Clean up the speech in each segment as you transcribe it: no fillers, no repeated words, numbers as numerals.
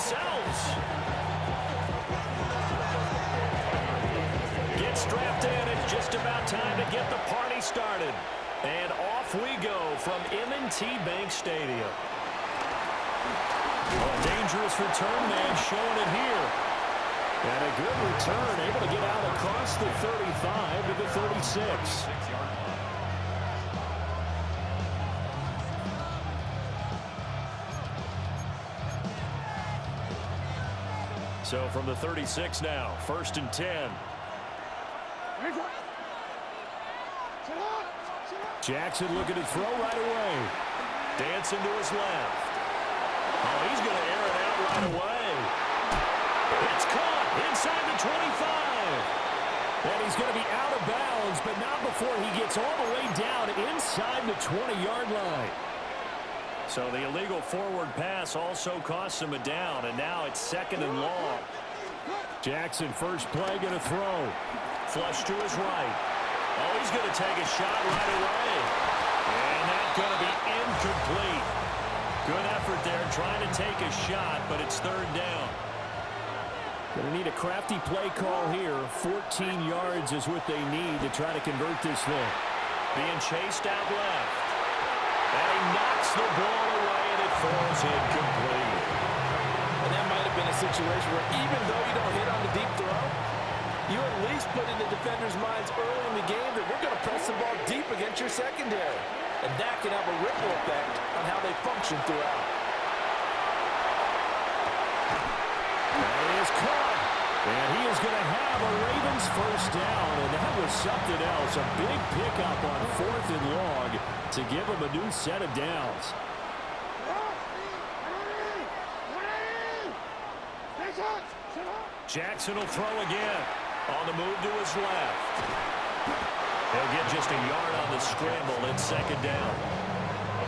themselves. Get strapped in. It's just about time to get the party started. And off we go from M&T Bank Stadium. A dangerous return man showing it here. And a good return, able to get out across the 35 to the 36. So from the 36 now, 1st and 10. Jackson looking to throw right away. Dancing to his left. Oh, he's going to air it out right away. It's caught inside the 25. And he's going to be out of bounds, but not before he gets all the way down inside the 20-yard line. So the illegal forward pass also costs him a down, and now it's 2nd and long. Jackson, first play, going to throw. Flush to his right. Oh, he's going to take a shot right away. And that's going to be incomplete. Good effort there trying to take a shot, but it's 3rd down. Going to need a crafty play call here. 14 yards is what they need to try to convert this thing. Being chased out left. And he knocks the ball away, and it falls incomplete. And that might have been a situation where even though you don't hit on the deep throw, you at least put in the defenders' minds early in the game that we're going to press the ball deep against your secondary. And that can have a ripple effect on how they function throughout. That is caught. And he is going to have a Ravens first down. And that was something else. A big pickup on 4th and long to give him a new set of downs. Jackson will throw again. On the move to his left. He'll get just a yard on the scramble. It's 2nd down.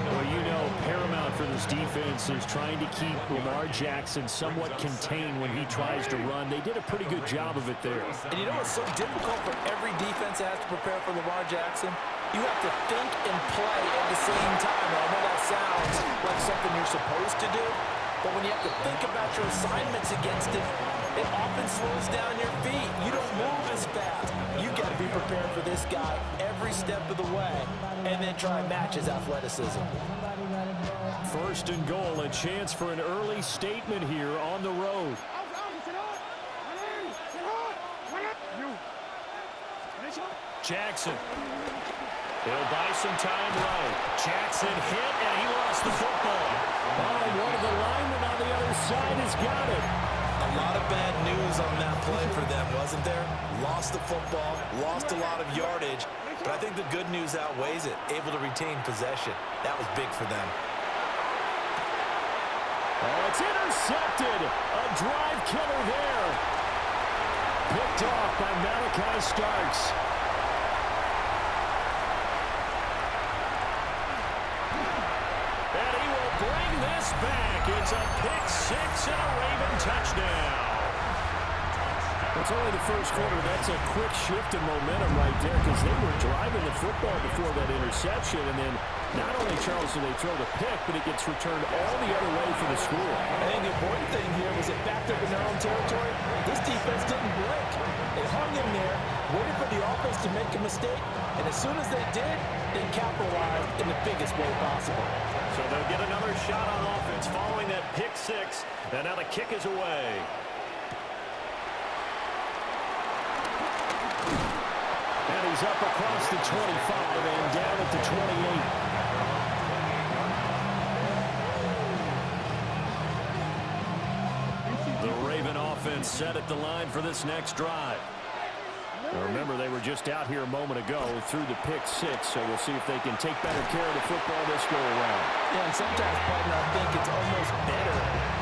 Well, you know, paramount for this defense is trying to keep Lamar Jackson somewhat contained when he tries to run. They did a pretty good job of it there. And you know what's so difficult for every defense that has to prepare for Lamar Jackson? You have to think and play at the same time. I know that sounds like something you're supposed to do, but when you have to think about your assignments against it, it often slows down your feet. You don't move as fast. You got to be prepared for this guy every step of the way and then try and match his athleticism. 1st and goal, a chance for an early statement here on the road. Jackson. He'll buy some time right. Jackson hit, and he lost the football. Oh, one of the linemen on the other side has got it. A lot of bad news on that play for them, wasn't there? Lost the football, lost a lot of yardage, but I think the good news outweighs it. Able to retain possession. That was big for them. Oh, it's intercepted. A drive killer there. Picked off by Malachi Starks. And he will bring this back. It's a pick 6 and a Raven touchdown. It's only the first quarter. That's a quick shift in momentum right there because they were driving the football before that interception. And then not only, Charles, do they throw the pick, but it gets returned all the other way for the score. I think the important thing here was it backed up in their own territory. This defense didn't blink. They hung in there, waited for the offense to make a mistake, and as soon as they did, they capitalized in the biggest way possible. So they'll get another shot on offense following that pick 6, and now the kick is away. And he's up across the 25 and down at the 28. The Raven offense set at the line for this next drive. Now remember, they were just out here a moment ago through the pick 6, so we'll see if they can take better care of the football this go around. Yeah, and sometimes, partner, I think it's almost better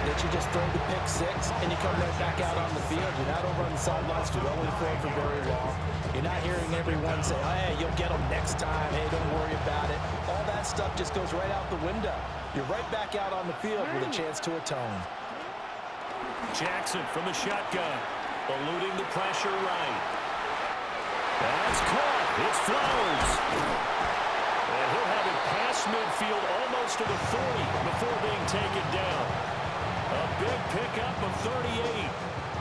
that you just throw the pick 6 and you come right back out on the field. You're not over on the sidelines dwelling for it for very long. You're not hearing everyone say, oh, hey, you'll get them next time. Hey, don't worry about it. All that stuff just goes right out the window. You're right back out on the field with a chance to atone. Jackson from the shotgun, eluding the pressure right. That's caught. It's Flowers. And he'll have it past midfield almost to the 40 before being taken down. A big pickup of 38.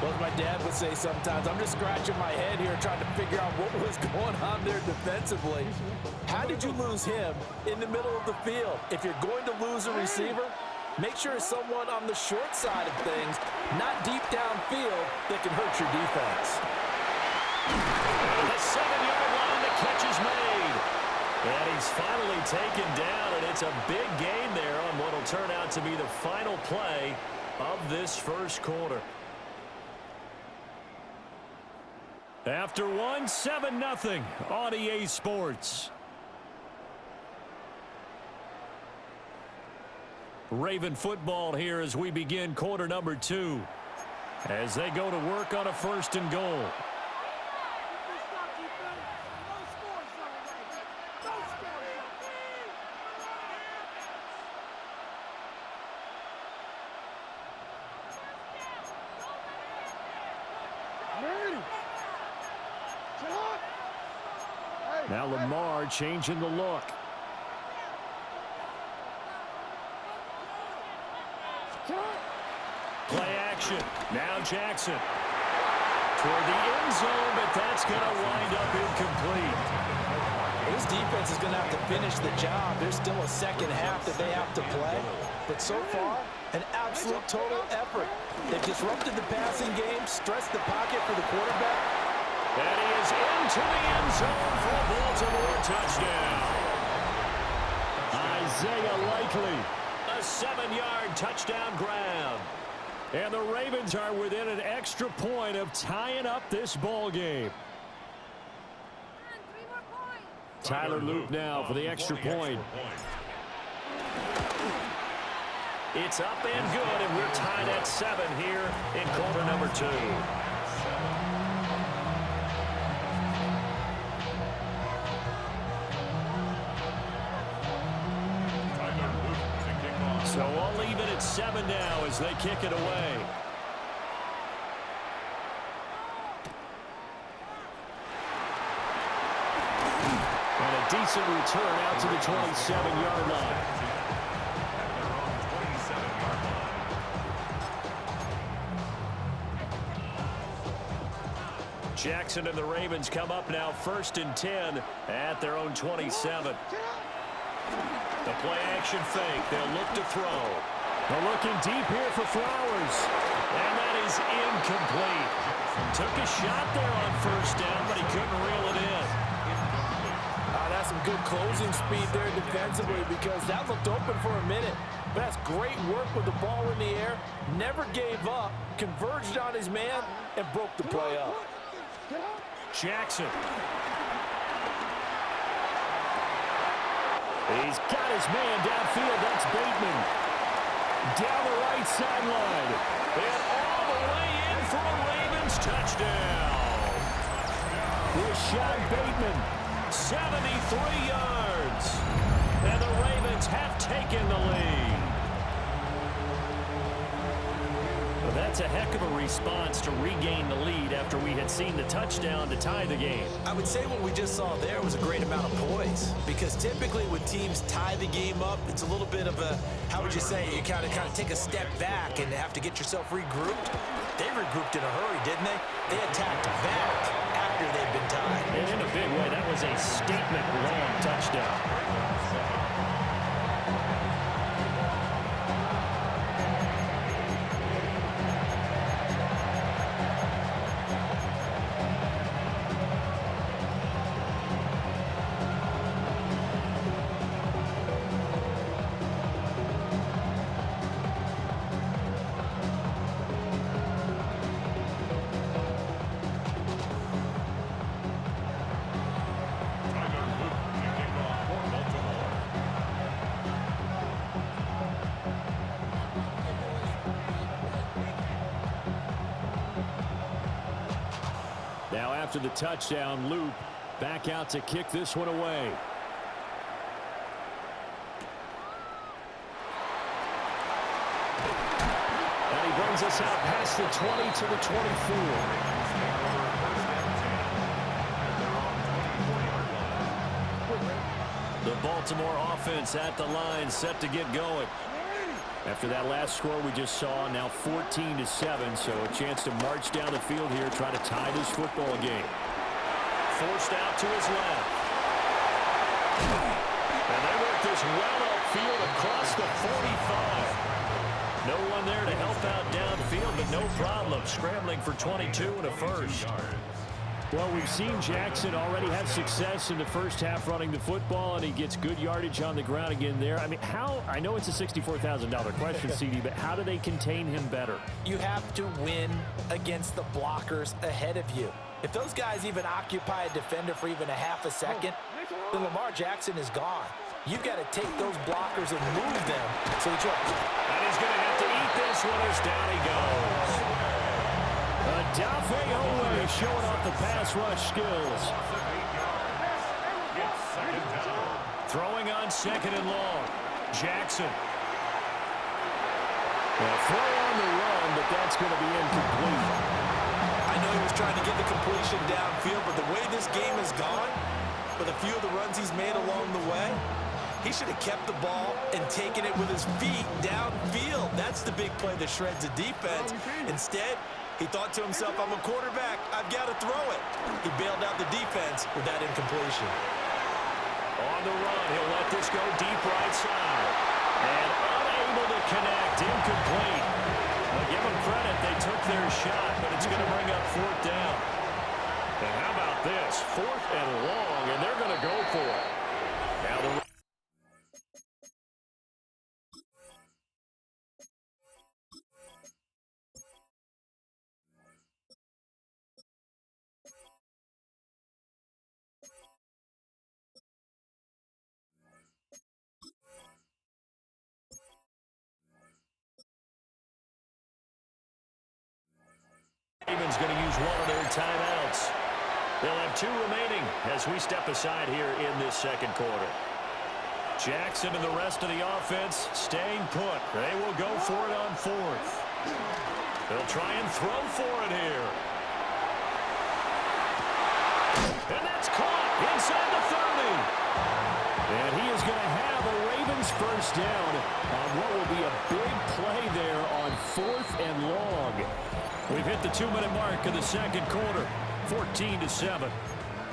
Well, as my dad would say sometimes, I'm just scratching my head here trying to figure out what was going on there defensively. How did you lose him in the middle of the field? If you're going to lose a receiver, make sure it's someone on the short side of things, not deep downfield, that can hurt your defense. The 7-yard line, the catch is made. And he's finally taken down, and it's a big gain there on what will turn out to be the final play of this first quarter. After one, 7-0 on EA Sports. Raven football here as we begin quarter number 2. As they go to work on a 1st and goal. Now Lamar changing the look. Play action. Now Jackson. Toward the end zone, but that's going to wind up incomplete. This defense is going to have to finish the job. There's still a second half that they have to play. But so far, an absolute total effort. They've disrupted the passing game, stressed the pocket for the quarterback. That is into the end zone for a Baltimore touchdown. Isaiah Likely, a 7-yard touchdown grab. And the Ravens are within an extra point of tying up this ball game. Tyler Loop now for the extra point. It's up and good, and we're tied at 7 here in quarter number 2. So all even at 7 now as they kick it away. And a decent return out to the 27-yard line. Jackson and the Ravens come up now 1st and 10 at their own 27. The play action fake. They'll look to throw. They're looking deep here for Flowers. And that is incomplete. Took a shot there on 1st down, but he couldn't reel it in. That's some good closing speed there defensively because that looked open for a minute. But that's great work with the ball in the air. Never gave up. Converged on his man and broke the play up. Jackson. He's got his man downfield. That's Bateman. Down the right sideline. And all the way in for a Ravens touchdown. Rashad Bateman, 73 yards. And the Ravens have taken the lead. Well, that's a heck of a response to regain the lead after we had seen the touchdown to tie the game. I would say what we just saw there was a great amount of poise because typically when teams tie the game up, it's a little bit of a, how would you say, you kind of take a step back and have to get yourself regrouped. They regrouped in a hurry, didn't they? They attacked back after they'd been tied. And in a big way, that was a statement long touchdown. Now after the touchdown, Loop back out to kick this one away. And he brings us out past the 20 to the 24. The Baltimore offense at the line set to get going. After that last score we just saw, now 14-7, so a chance to march down the field here, try to tie this football game. Forced out to his left. And they work this well upfield across the 45. No one there to help out downfield, but no problem. Scrambling for 22 and a first. Well, we've seen Jackson already have success in the first half running the football, and he gets good yardage on the ground again there. I mean, I know it's a $64,000 question, CD, but how do they contain him better? You have to win against the blockers ahead of you. If those guys even occupy a defender for even a half a second, then Lamar Jackson is gone. You've got to take those blockers and move them so that you're... And he's going to have to eat this one as down he goes. Dafe Owe showing off the pass rush skills. Throwing on second and long. Jackson. Well, throw on the run, but that's going to be incomplete. I know he was trying to get the completion downfield, but the way this game has gone, with a few of the runs he's made along the way, he should have kept the ball and taken it with his feet downfield. That's the big play that shreds a defense. Instead, he thought to himself, I'm a quarterback, I've got to throw it. He bailed out the defense with that incompletion. On the run, he'll let this go deep right side. And unable to connect, incomplete. Well, give them credit, they took their shot, but it's going to bring up fourth down. And how about this? Fourth and long, and they're going to go for it. Now the Ravens going to use one of their timeouts. They'll have two remaining as we step aside here in this second quarter. Jackson and the rest of the offense staying put. They will go for it on fourth. They'll try and throw for it here. And that's caught inside the 30. And he is going to have a Ravens first down on what will be a big play there on fourth and long. We've hit the 2-minute mark of the second quarter, 14-7.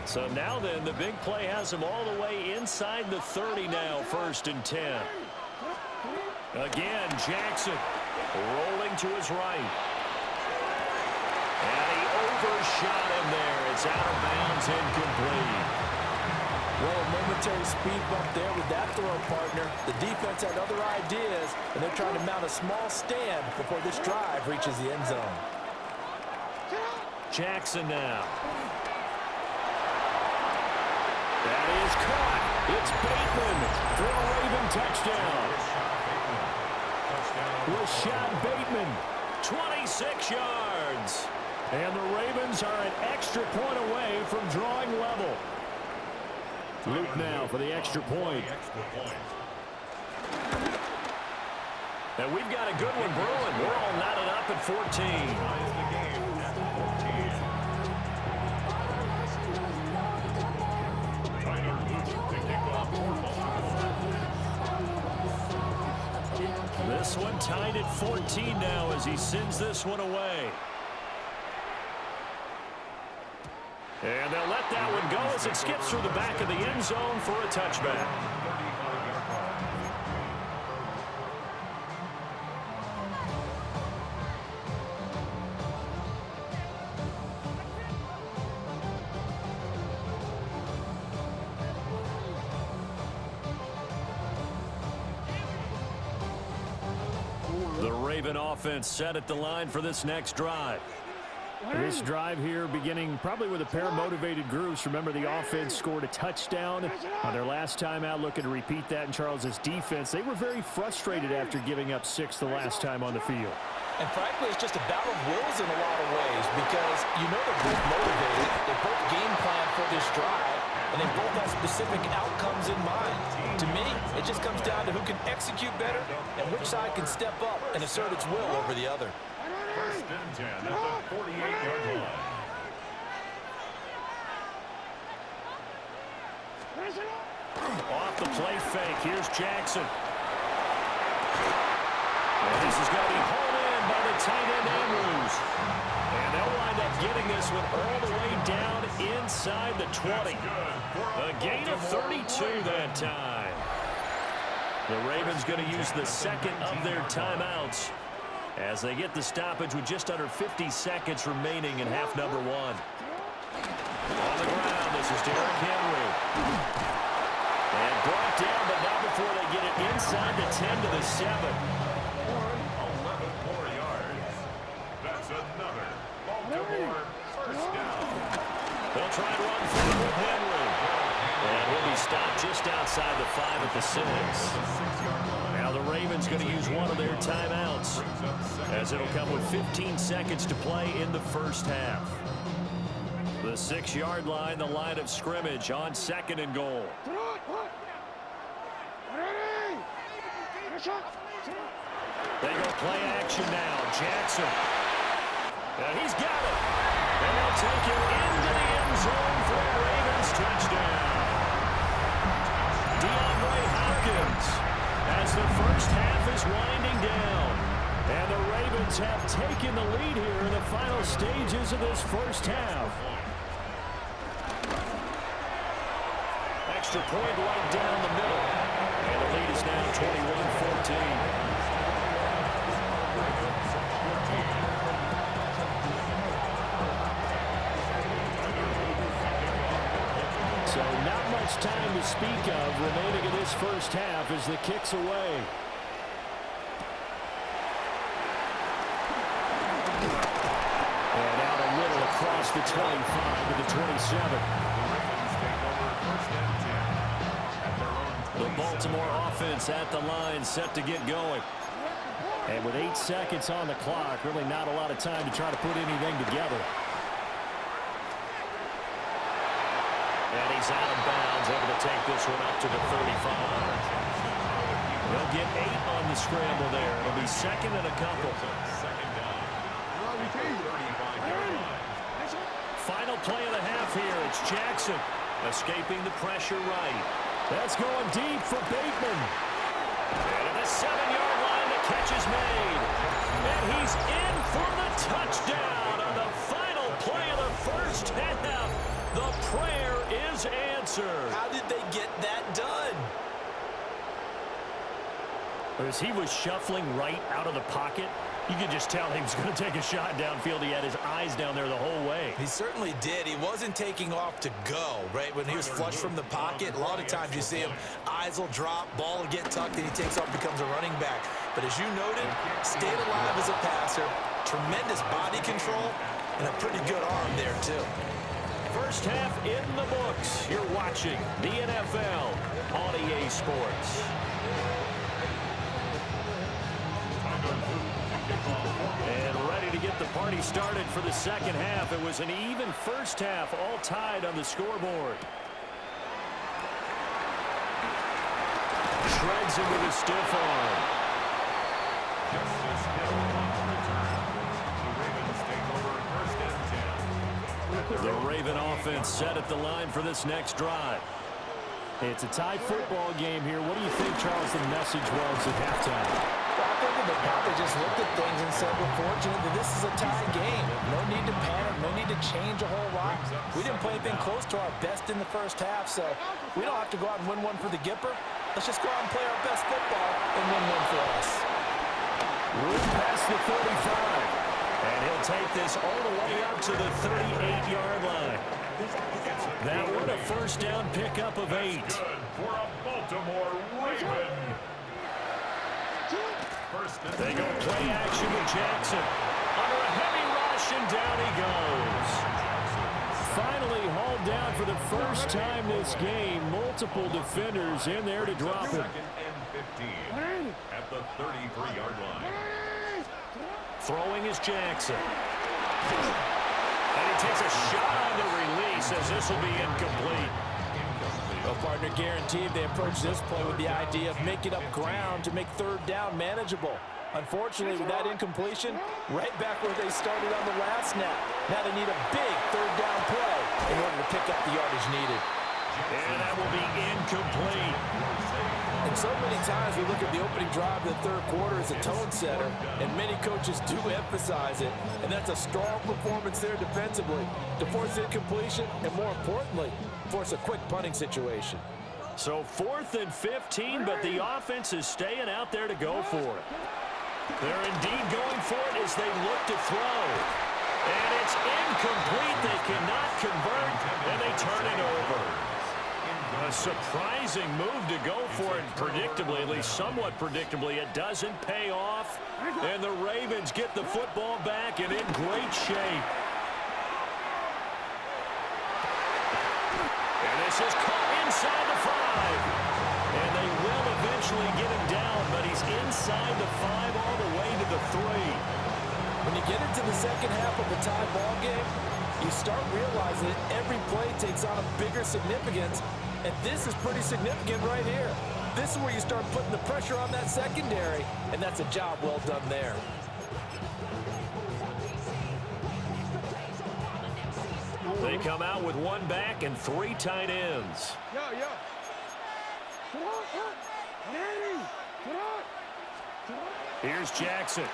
So now then, the big play has him all the way inside the 30 now, 1st and 10. Again, Jackson rolling to his right. And he overshot him there. It's out of bounds, incomplete. Well, a momentary speed bump there with that throw, partner. The defense had other ideas, and they're trying to mount a small stand before this drive reaches the end zone. Jackson now. That is caught. It's Bateman for a Raven touchdown. Rashad Bateman, 26 yards. And the Ravens are an extra point away from drawing level. Luke now for the extra point. And we've got a good one brewing. We're all knotted up at 14. This one tied at 14 now as he sends this one away. And they'll let that one go as it skips through the back of the end zone for a touchback. The Raven offense set at the line for this next drive. This drive here beginning probably with a pair of motivated groups. Remember, the offense scored a touchdown on their last time out, looking to repeat that in Charles's defense. They were very frustrated after giving up 6 the last time on the field. And frankly, it's just a battle of wills in a lot of ways because you know they're both motivated, they both game plan for this drive, and they both have specific outcomes in mind. To me, it just comes down to who can execute better and which side can step up and assert its will over the other. 1st and 10 at the 48-yard line. Off the play fake, here's Jackson. And this is going to be hauled in by the tight end, Andrews. And they'll wind up getting this one all the way down inside the 20. A gain of 32 that time. The Ravens going to use the second of their timeouts as they get the stoppage with just under 50 seconds remaining in half number one. On the ground, this is Derrick Henry. And brought down, but not before they get it inside the 10 to the 7. 11 more yards. That's another Baltimore first down. They'll try and run through with Henry. And he'll be stopped just outside the 5 at the 6. Now the Ravens going to use one of their timeouts, as it'll come with 15 seconds to play in the first half. The 6-yard line, the line of scrimmage on 2nd and goal. They go play action now. Jackson. And he's got it. And they'll take it into the end zone for a Ravens touchdown. DeAndre Hopkins, as the first half is winding down. And the Ravens have taken the lead here in the final stages of this first half. Extra point right down the middle. And the lead is now 21-14. So not much time to speak of remaining in this first half as the kick's away. And out a little across the 25 to the 27. The Baltimore offense at the line set to get going. And with 8 seconds on the clock, really not a lot of time to try to put anything together. And he's out of bounds, able to take this one up to the 35. They'll get 8 on the scramble there. It'll be second and a couple. Final play of the half here. It's Jackson escaping the pressure right. That's going deep for Bateman. And at the 7-yard line, the catch is made. And he's in for the touchdown on the final play of the first half. The prayer is answered. How did they get that done? As he was shuffling right out of the pocket, you could just tell he was going to take a shot downfield. He had his eyes down there the whole way. He certainly did. He wasn't taking off to go, right? When he was flush from the pocket, a lot of times you see him, eyes will drop, ball will get tucked, and he takes off, becomes a running back. But as you noted, stayed alive as a passer, tremendous body control, and a pretty good arm there, too. First half in the books. You're watching the NFL on EA Sports. And ready to get the party started for the second half. It was an even first half, all tied on the scoreboard. Shreds him with a stiff arm. The Raven offense set at the line for this next drive. It's a tie football game here. What do you think, Charles, the message was at halftime? Well, I think they probably just looked at things and said, we're fortunate that this is a tie game. No need to panic, no need to change a whole lot. We didn't play anything close to our best in the first half, so we don't have to go out and win one for the Gipper. Let's just go out and play our best football and win one for us. Room past the 35. And he'll take this all the way up to the 38-yard line. That one a first down pickup of 8. Good for a Baltimore Raven. They go play action with Jackson. Under a heavy rush, and down he goes. Finally hauled down for the first time this game. Multiple defenders in there to drop him. 2nd and 15 at the 33-yard line. Throwing is Jackson. And he takes a shot on the release as this will be incomplete. Well, partner, guaranteed they approach this play with the idea of making up ground to make third down manageable. Unfortunately, with that incompletion, right back where they started on the last snap. Now they need a big third down play in order to pick up the yardage needed. And that will be incomplete. And so many times we look at the opening drive of the third quarter as a tone setter, and many coaches do emphasize it, and that's a strong performance there defensively to force incompletion and, more importantly, force a quick punting situation. So 4th and 15, but the offense is staying out there to go for it. They're indeed going for it as they look to throw. And it's incomplete. They cannot convert, and they turn it over. A surprising move to go for it, predictably, at least somewhat predictably. It doesn't pay off, and the Ravens get the football back and in great shape. And this is caught inside the 5. And they will eventually get him down, but he's inside the 5 all the way to the 3. When you get into the second half of a tie ball game, you start realizing that every play takes on a bigger significance, and this is pretty significant right here. This is where you start putting the pressure on that secondary, and that's a job well done there. They come out with 1 back and 3 tight ends. Here's Jackson.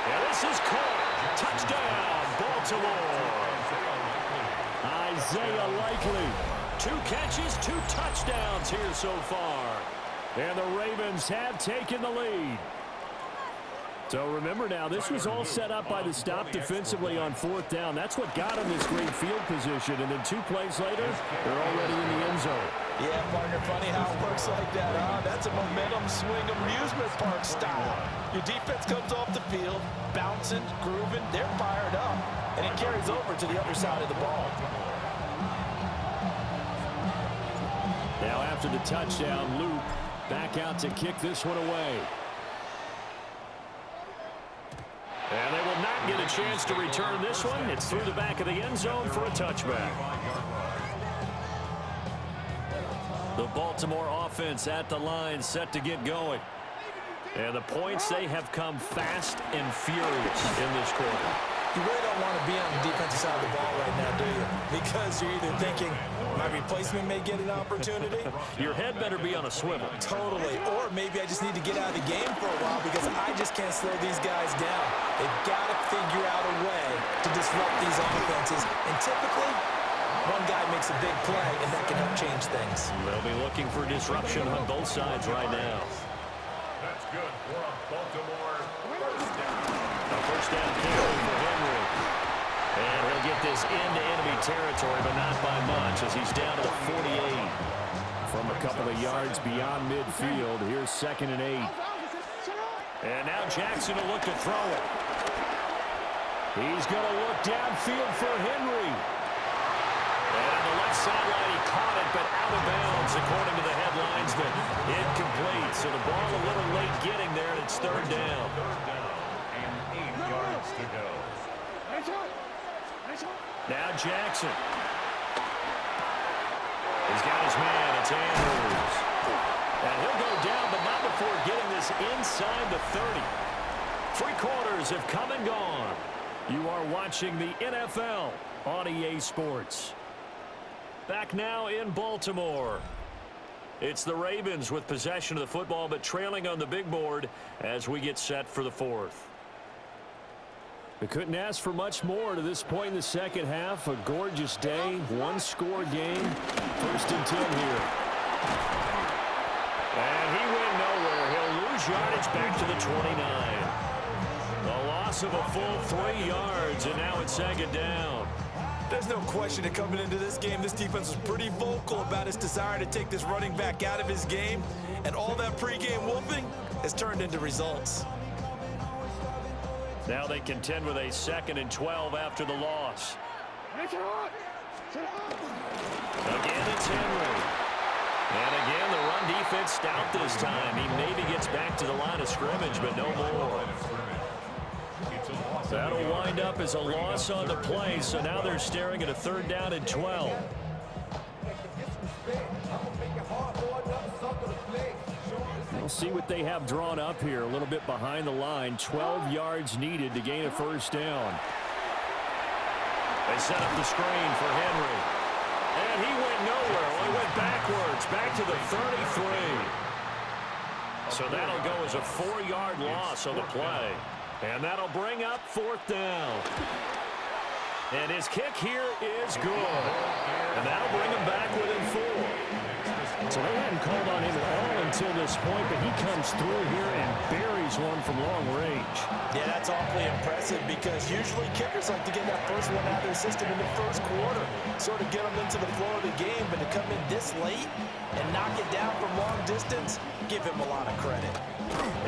And this is caught. Touchdown, Baltimore. Isaiah Likely. 2 catches, 2 touchdowns here so far. And the Ravens have taken the lead. So remember now, this was all set up by the stop defensively on 4th down. That's what got them this great field position. And then 2 plays later, they're already in the end zone. Yeah, partner, funny how it works like that, huh? That's a momentum swing amusement park style. Your defense comes off the field, bouncing, grooving, they're fired up, and it carries over to the other side of the ball. Now after the touchdown, Luke back out to kick this one away. And they will not get a chance to return this one. It's through the back of the end zone for a touchback. The Baltimore offense at the line, set to get going. And the points, they have come fast and furious in this quarter. You really don't want to be on the defensive side of the ball right now, do you? Because you're either thinking, my replacement may get an opportunity. Your head better be on a swivel. Totally. Or maybe I just need to get out of the game for a while because I just can't slow these guys down. They've got to figure out a way to disrupt these offenses. And typically, one guy makes a big play, and that can help change things. They'll be looking for disruption on both sides right now. That's good for a Baltimore first down. A first down carry for Henry. And he'll get this into enemy territory, but not by much as he's down to the 48. From a couple of yards beyond midfield, here's 2nd and 8. And now Jackson will look to throw it. He's going to look downfield for Henry. And on the left sideline, he caught it, but out of bounds, according to the headlinesman. Incomplete, so the ball a little late getting there, and it's 3rd down. And 8 yards to go. Now Jackson. He's got his man. It's Andrews. And he'll go down, but not before getting this inside the 30. 3 quarters have come and gone. You are watching the NFL on EA Sports. Back now in Baltimore. It's the Ravens with possession of the football, but trailing on the big board as we get set for the 4th. We couldn't ask for much more to this point in the second half. A gorgeous day, 1-score game. 1st and 10 here. And he went nowhere. He'll lose yardage back to the 29. A loss of a full 3 yards, and now it's 2nd down. There's no question that coming into this game, this defense was pretty vocal about its desire to take this running back out of his game, and all that pregame wolfing has turned into results. Now they contend with a 2nd and 12 after the loss. Again, it's Henry. And again, the run defense stout this time. He maybe gets back to the line of scrimmage, but no more. That'll wind up as a loss on the play, so now they're staring at a 3rd down and 12. We'll see what they have drawn up here, a little bit behind the line. 12 yards needed to gain a 1st down. They set up the screen for Henry. And he went nowhere. Well, he went backwards, back to the 33. So that'll go as a 4-yard loss on the play. And that'll bring up 4th down. And his kick here is good. And that'll bring him back within 4. So they hadn't called on him at all until this point, but he comes through here and buries one from long range. Yeah, that's awfully impressive because usually kickers like to get that first one out of their system in the first quarter, sort of get them into the flow of the game, but to come in this late and knock it down from long distance, give him a lot of credit.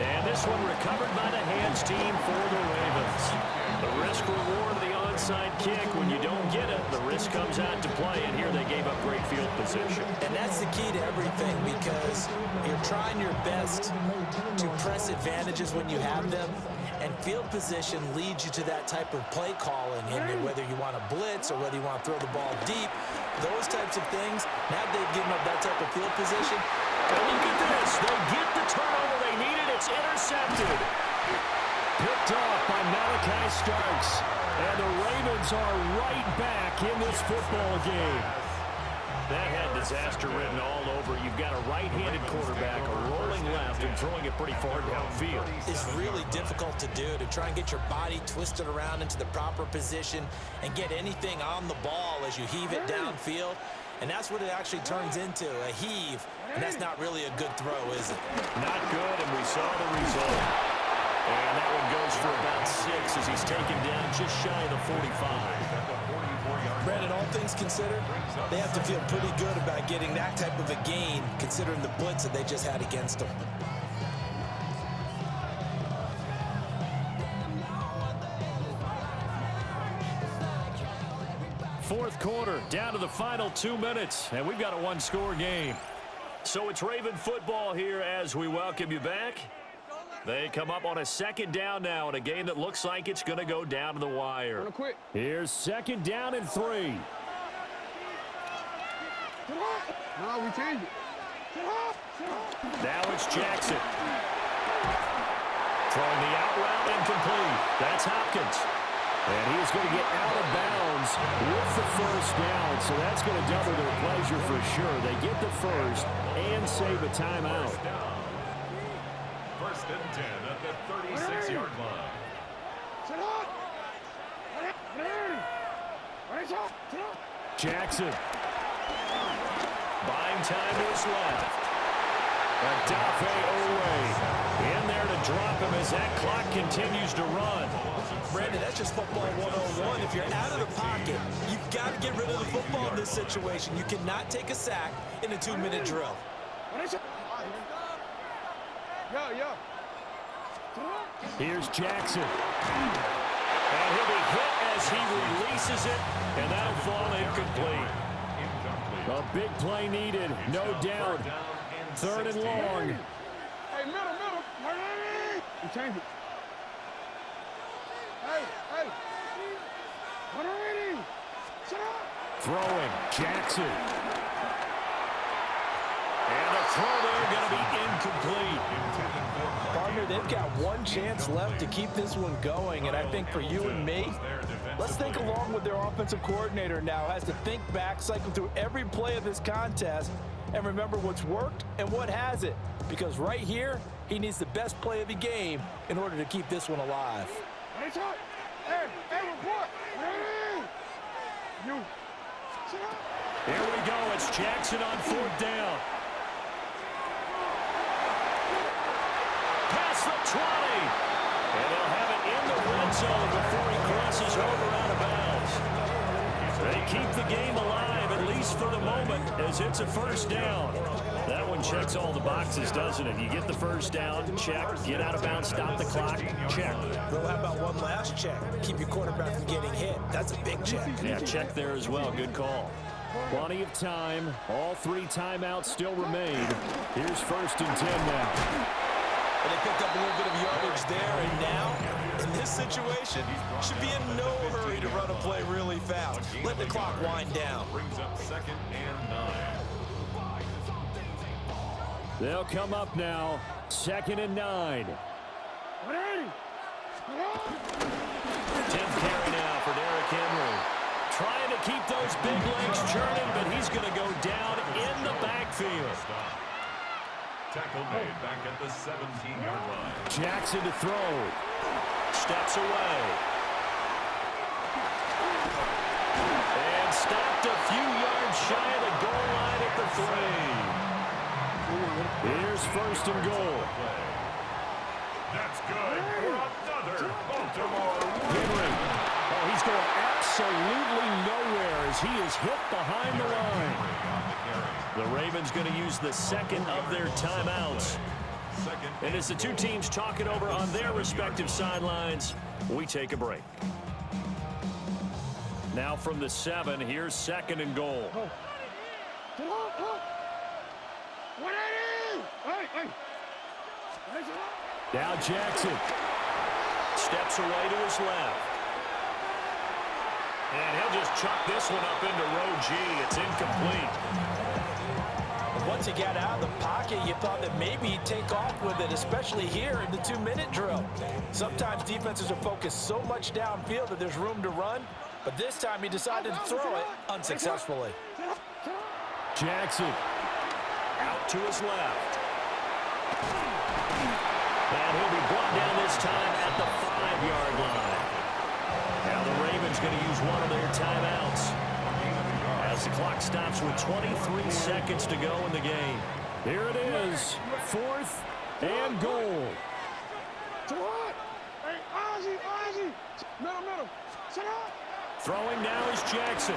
And this one recovered by the hands team for the Ravens. The risk-reward of the onside kick, when you don't get it, the risk comes out to play, and here they gave up great field position. And that's the key to everything because you're trying your best to press advantages when you have them, and field position leads you to that type of play calling, and whether you want to blitz or whether you want to throw the ball deep, those types of things, now they've given up that type of field position. And look at this. They get the turnover they needed. It's intercepted. Picked off by Malachi Starks. And the Ravens are right back in this football game. That had disaster written all over. You've got a right-handed quarterback rolling left and throwing it pretty far downfield. It's really difficult to do, to try and get your body twisted around into the proper position and get anything on the ball as you heave it downfield. And that's what it actually turns into, a heave. And that's not really a good throw, is it? Not good, and we saw the result. And that one goes for about 6 as he's taken down just shy of the 45. Brandon, all things considered, they have to feel pretty good about getting that type of a gain, considering the blitz that they just had against them. Fourth quarter, down to the final 2 minutes, and we've got a one-score game. So it's Raven football here as we welcome you back. They come up on a 2nd down now in a game that looks like it's going to go down to the wire. Here's 2nd down and 3. No, we change it. Now it's Jackson. Throwing the out route incomplete. That's Hopkins. And he is going to get out of bounds with the 1st down, so that's going to double their pleasure for sure. They get the 1st and save a timeout. 1st and 10 at the 36-yard line. Jackson. Buying time to his left. Adafe Owe in there to drop him as that clock continues to run. Brandon, that's just football 101. If you're out of the pocket, you've got to get rid of the football in this situation. You cannot take a sack in a 2-minute drill. Here's Jackson. And he'll be hit as he releases it, and that'll fall incomplete. A big play needed, no doubt. 3rd and long. Hey, middle. We change it. Hey. Throwing, Jackson. And the throw there going to be incomplete. Partner, they've got one chance left to keep this one going, and I think for you and me, let's think along with their offensive coordinator now, has to think back, cycle through every play of this contest, and remember what's worked and what hasn't, because right here, he needs the best play of the game in order to keep this one alive. Hey, report. Here we go. It's Jackson on 4th down. Past the 20. And they'll have it in the red zone before he crosses over out of bounds. They keep the game alive, at least for the moment, as it's a 1st down. That one checks all the boxes, doesn't it? You get the 1st down, check. Get out of bounds, stop the clock, check. Well, how about one last check? Keep your quarterback from getting hit. That's a big check. Yeah, check there as well. Good call. Plenty of time. All 3 timeouts still remain. Here's 1st and 10 now. And they picked up a little bit of yardage there, and now, in this situation, should be in no hurry to run a play really fast. Let the clock wind down. Brings up 2nd and 9. They'll come up now. 2nd and 9. 10th carry now for Derrick Henry. Trying to keep those big legs churning, but he's going to go down in the backfield. Tackle made back at the 17-yard line. Jackson to throw. Steps away. And stopped a few yards shy of the goal line at the 3. Here's first and goal. That's good for another Baltimore win. Henry. Oh, he's going absolutely nowhere as he is hit behind the line. The Ravens going to use the second of their timeouts. And as the two teams talk it over on their respective sidelines, we take a break. Now from the 7, here's second and goal. Now Jackson steps away to his left. And he'll just chuck this one up into row G. It's incomplete. Once he got out of the pocket, you thought that maybe he'd take off with it, especially here in the 2-minute drill. Sometimes defenses are focused so much downfield that there's room to run, but this time he decided to throw it unsuccessfully. Jackson out to his left. And he'll be brought down this time at the 5-yard line. Now the Ravens going to use one of their timeouts as the clock stops with 23 seconds to go in the game. Here it is, 4th and goal. Throwing now is Jackson.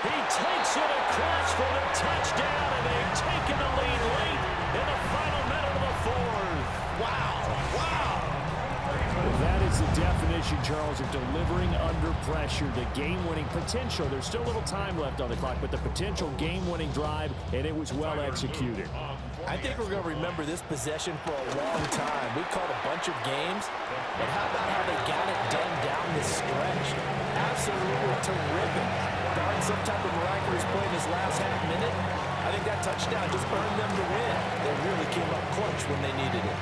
He takes it across for the touchdown, and they've taken the lead late in the final minute of the 4th. Wow. That is the definition, Charles, of delivering under pressure. The game-winning potential. There's still a little time left on the clock, but the potential game-winning drive, and it was well executed. I think we're going to remember this possession for a long time. We caught a bunch of games, but how about how they got it done down the stretch? Absolutely terrific. Barring some type of miraculous play in this last half minute, I think that touchdown just earned them the win. They really came up clutch when they needed it.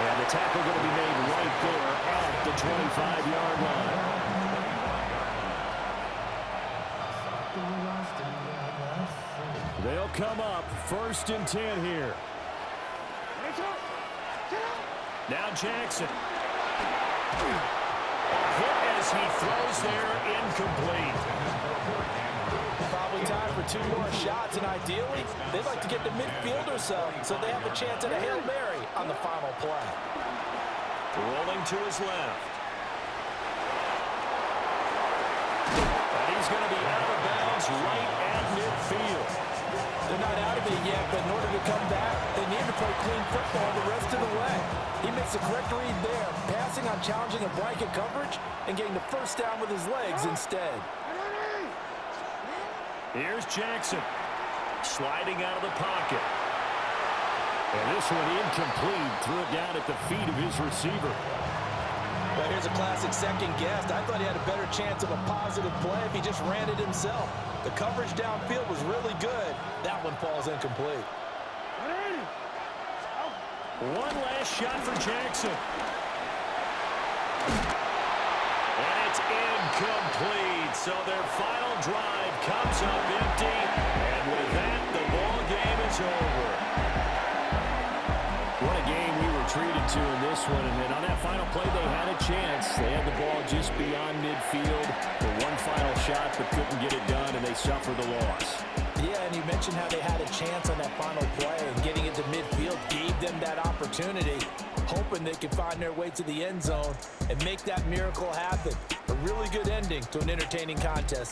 And the tackle going to be made right there at the 25-yard line. They'll come up 1st and 10 here. Now Jackson. Hit as he throws there, incomplete. Probably time for 2 more shots, and ideally, they'd like to get to midfield or so they have a chance at a Hail Mary on the final play. Rolling to his left. And he's going to be out of bounds right at midfield. They're not out of it yet, but in order to come back, they need to play clean football the rest of the way. He makes the correct read there, passing on challenging a blanket coverage and getting the first down with his legs instead. Here's Jackson sliding out of the pocket. And this one incomplete. Threw it down at the feet of his receiver. Well, here's a classic second guess. I thought he had a better chance of a positive play if he just ran it himself. The coverage downfield was really good. That one falls incomplete. One last shot for Jackson. And it's incomplete. So their final drive comes up empty. And with that, the ball game is over. What a game we were treated to in this one. And then on that final play, they had a chance. They had the ball just beyond midfield for one final shot, but couldn't get it done, and they suffered the loss. Yeah, and you mentioned how they had a chance on that final play, and getting it to midfield gave them that opportunity, hoping they could find their way to the end zone and make that miracle happen. A really good ending to an entertaining contest.